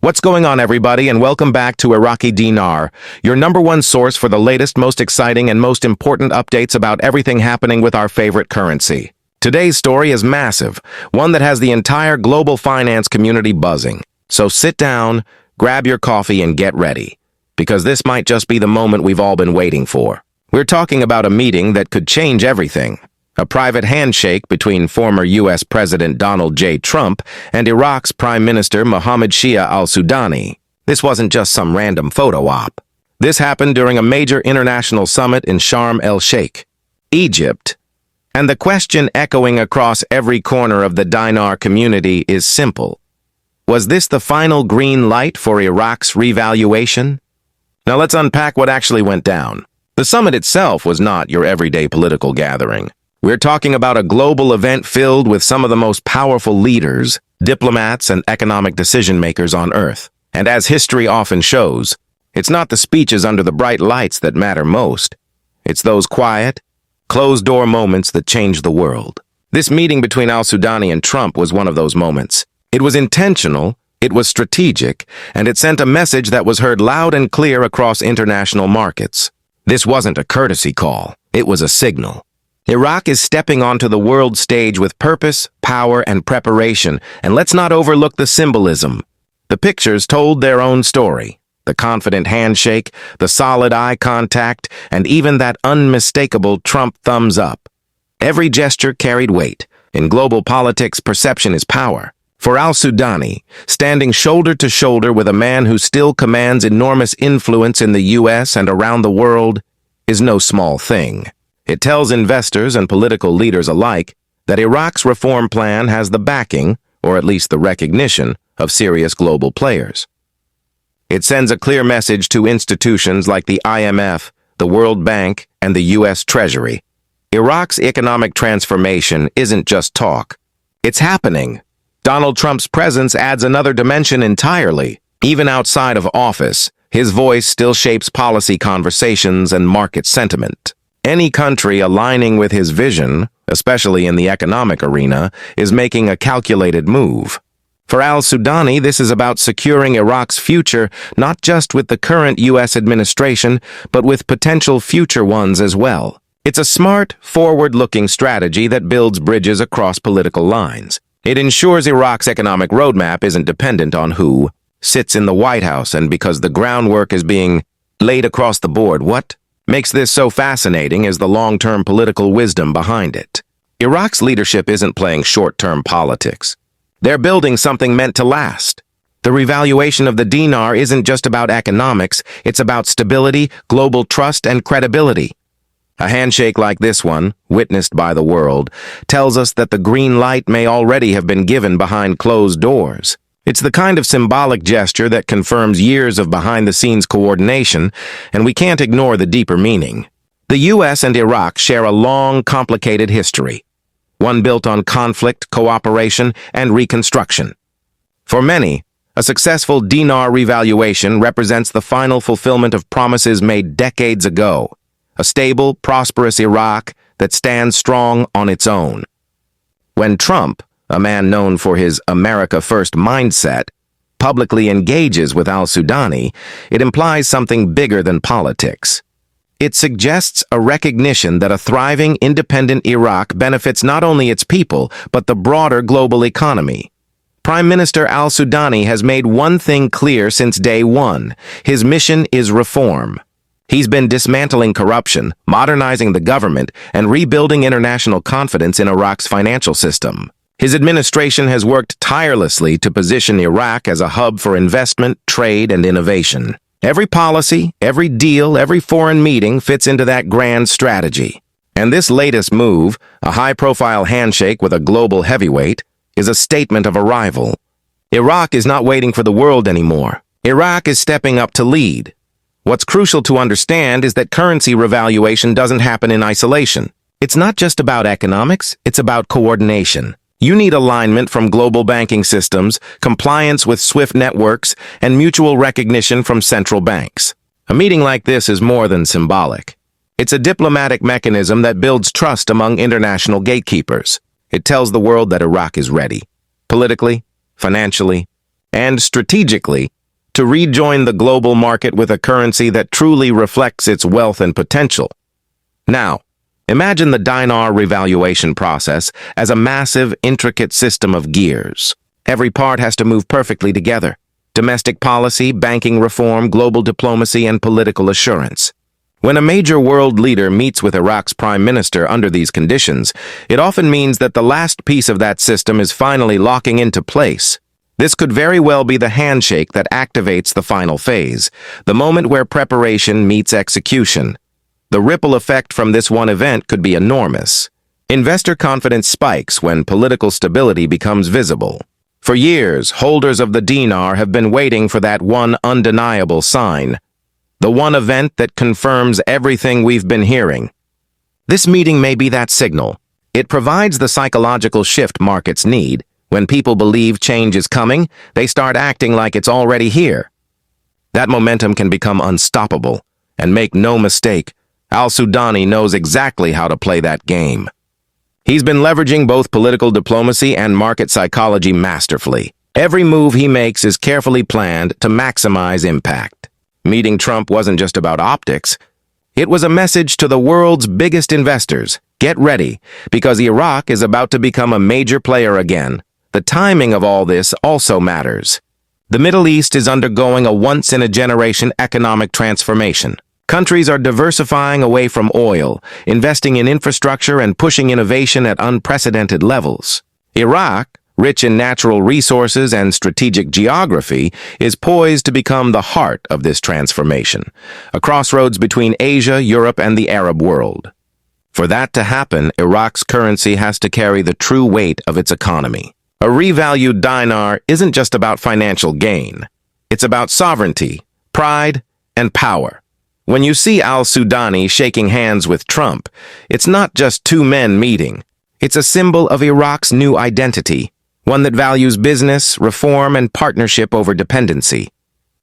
What's going on, everybody, and welcome back to Iraqi Dinar, your #1 source for the latest, most exciting, and most important updates about everything happening with our favorite currency. Today's story is massive, one that has the entire global finance community buzzing. So sit down, grab your coffee, and get ready, because this might just be the moment we've all been waiting for. We're talking about a meeting that could change everything. A private handshake between former U.S. President Donald J. Trump and Iraq's Prime Minister Mohammed Shia al-Sudani. This wasn't just some random photo op. This happened during a major international summit in Sharm el-Sheikh, Egypt. And the question echoing across every corner of the dinar community is simple. Was this the final green light for Iraq's revaluation? Now let's unpack what actually went down. The summit itself was not your everyday political gathering. We're talking about a global event filled with some of the most powerful leaders, diplomats, and economic decision-makers on Earth. And as history often shows, it's not the speeches under the bright lights that matter most. It's those quiet, closed-door moments that change the world. This meeting between al-Sudani and Trump was one of those moments. It was intentional, it was strategic, and it sent a message that was heard loud and clear across international markets. This wasn't a courtesy call, it was a signal. Iraq is stepping onto the world stage with purpose, power, and preparation, and let's not overlook the symbolism. The pictures told their own story. The confident handshake, the solid eye contact, and even that unmistakable Trump thumbs up. Every gesture carried weight. In global politics, perception is power. For al-Sudani, standing shoulder to shoulder with a man who still commands enormous influence in the U.S. and around the world is no small thing. It tells investors and political leaders alike that Iraq's reform plan has the backing, or at least the recognition, of serious global players. It sends a clear message to institutions like the IMF, the World Bank, and the U.S. Treasury. Iraq's economic transformation isn't just talk. It's happening. Donald Trump's presence adds another dimension entirely. Even outside of office, his voice still shapes policy conversations and market sentiment. Any country aligning with his vision, especially in the economic arena, is making a calculated move. For al-Sudani, this is about securing Iraq's future not just with the current U.S. administration, but with potential future ones as well. It's a smart, forward-looking strategy that builds bridges across political lines. It ensures Iraq's economic roadmap isn't dependent on who sits in the White House, and because the groundwork is being laid across the board. What makes this so fascinating is the long-term political wisdom behind it. Iraq's leadership isn't playing short-term politics. They're building something meant to last. The revaluation of the dinar isn't just about economics, it's about stability, global trust, and credibility. A handshake like this one, witnessed by the world, tells us that the green light may already have been given behind closed doors. It's the kind of symbolic gesture that confirms years of behind-the-scenes coordination, and we can't ignore the deeper meaning. The U.S. and Iraq share a long, complicated history, one built on conflict, cooperation, and reconstruction. For many, a successful dinar revaluation represents the final fulfillment of promises made decades ago, a stable, prosperous Iraq that stands strong on its own. When Trump, a man known for his America First mindset, publicly engages with al-Sudani, it implies something bigger than politics. It suggests a recognition that a thriving, independent Iraq benefits not only its people, but the broader global economy. Prime Minister al-Sudani has made one thing clear since day one. His mission is reform. He's been dismantling corruption, modernizing the government, and rebuilding international confidence in Iraq's financial system. His administration has worked tirelessly to position Iraq as a hub for investment, trade, and innovation. Every policy, every deal, every foreign meeting fits into that grand strategy. And this latest move, a high-profile handshake with a global heavyweight, is a statement of arrival. Iraq is not waiting for the world anymore. Iraq is stepping up to lead. What's crucial to understand is that currency revaluation doesn't happen in isolation. It's not just about economics, it's about coordination. You need alignment from global banking systems, compliance with SWIFT networks, and mutual recognition from central banks. A meeting like this is more than symbolic. It's a diplomatic mechanism that builds trust among international gatekeepers. It tells the world that Iraq is ready, politically, financially, and strategically, to rejoin the global market with a currency that truly reflects its wealth and potential. Now, imagine the dinar revaluation process as a massive, intricate system of gears. Every part has to move perfectly together. Domestic policy, banking reform, global diplomacy, and political assurance. When a major world leader meets with Iraq's prime minister under these conditions, it often means that the last piece of that system is finally locking into place. This could very well be the handshake that activates the final phase, the moment where preparation meets execution. The ripple effect from this one event could be enormous. Investor confidence spikes when political stability becomes visible. For years, holders of the dinar have been waiting for that one undeniable sign, the one event that confirms everything we've been hearing. This meeting may be that signal. It provides the psychological shift markets need. When people believe change is coming, they start acting like it's already here. That momentum can become unstoppable, and make no mistake, Sudani knows exactly how to play that game. He's been leveraging both political diplomacy and market psychology masterfully. Every move he makes is carefully planned to maximize impact. Meeting Trump wasn't just about optics. It was a message to the world's biggest investors. Get ready, because Iraq is about to become a major player again. The timing of all this also matters. The Middle East is undergoing a once-in-a-generation economic transformation. Countries are diversifying away from oil, investing in infrastructure and pushing innovation at unprecedented levels. Iraq, rich in natural resources and strategic geography, is poised to become the heart of this transformation, a crossroads between Asia, Europe, and the Arab world. For that to happen, Iraq's currency has to carry the true weight of its economy. A revalued dinar isn't just about financial gain. It's about sovereignty, pride, and power. When you see al-Sudani shaking hands with Trump, it's not just two men meeting. It's a symbol of Iraq's new identity, one that values business, reform, and partnership over dependency.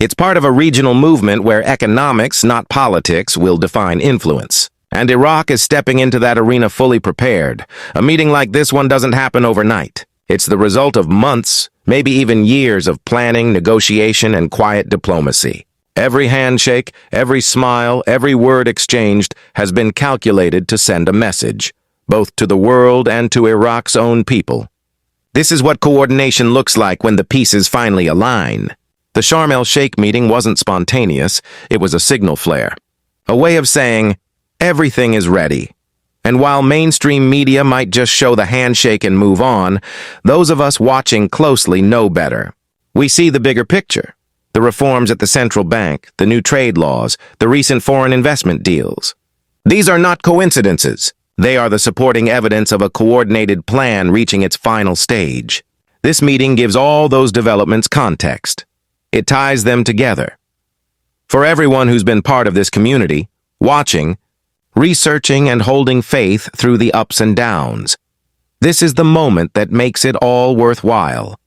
It's part of a regional movement where economics, not politics, will define influence. And Iraq is stepping into that arena fully prepared. A meeting like this one doesn't happen overnight. It's the result of months, maybe even years of planning, negotiation, and quiet diplomacy. Every handshake, every smile, every word exchanged has been calculated to send a message, both to the world and to Iraq's own people. This is what coordination looks like when the pieces finally align. The Sharm el-Sheikh meeting wasn't spontaneous, it was a signal flare. A way of saying, everything is ready. And while mainstream media might just show the handshake and move on, those of us watching closely know better. We see the bigger picture. The reforms at the central bank, the new trade laws, the recent foreign investment deals. These are not coincidences. They are the supporting evidence of a coordinated plan reaching its final stage. This meeting gives all those developments context. It ties them together. For everyone who's been part of this community, watching, researching, and holding faith through the ups and downs, this is the moment that makes it all worthwhile.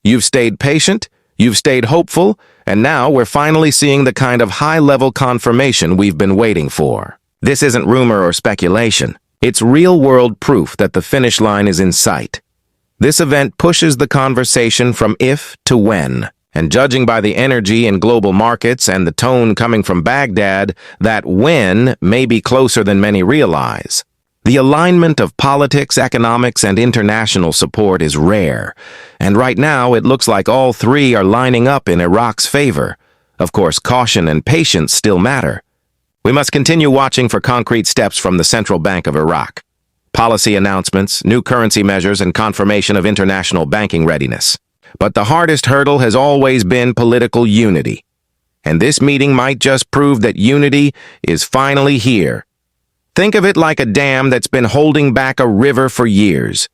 You've stayed patient, you've stayed hopeful, and now we're finally seeing the kind of high-level confirmation we've been waiting for. This isn't rumor or speculation. It's real-world proof that the finish line is in sight. This event pushes the conversation from if to when, and judging by the energy in global markets and the tone coming from Baghdad, that when may be closer than many realize. The alignment of politics, economics, and international support is rare, and right now it looks like all three are lining up in Iraq's favor. Of course, caution and patience still matter. We must continue watching for concrete steps from the Central Bank of Iraq. Policy announcements, new currency measures, and confirmation of international banking readiness. But the hardest hurdle has always been political unity. And this meeting might just prove that unity is finally here. Think of it like a dam that's been holding back a river for years.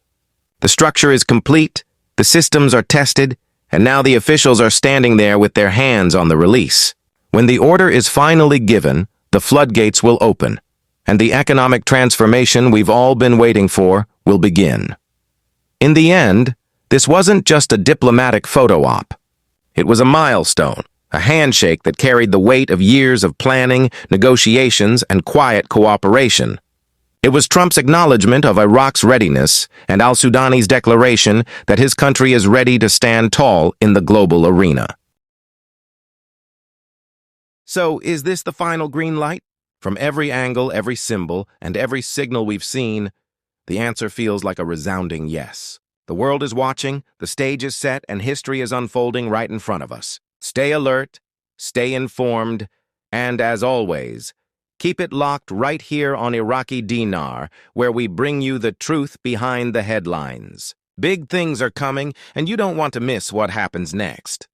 The structure is complete, the systems are tested, and now the officials are standing there with their hands on the release. When the order is finally given, the floodgates will open, and the economic transformation we've all been waiting for will begin. In the end, this wasn't just a diplomatic photo op. It was a milestone, a handshake that carried the weight of years of planning, negotiations, and quiet cooperation. It was Trump's acknowledgement of Iraq's readiness and al-Sudani's declaration that his country is ready to stand tall in the global arena. So, is this the final green light? From every angle, every symbol, and every signal we've seen, the answer feels like a resounding yes. The world is watching, the stage is set, and history is unfolding right in front of us. Stay alert, stay informed, and as always, keep it locked right here on Iraqi Dinar, where we bring you the truth behind the headlines. Big things are coming, and you don't want to miss what happens next.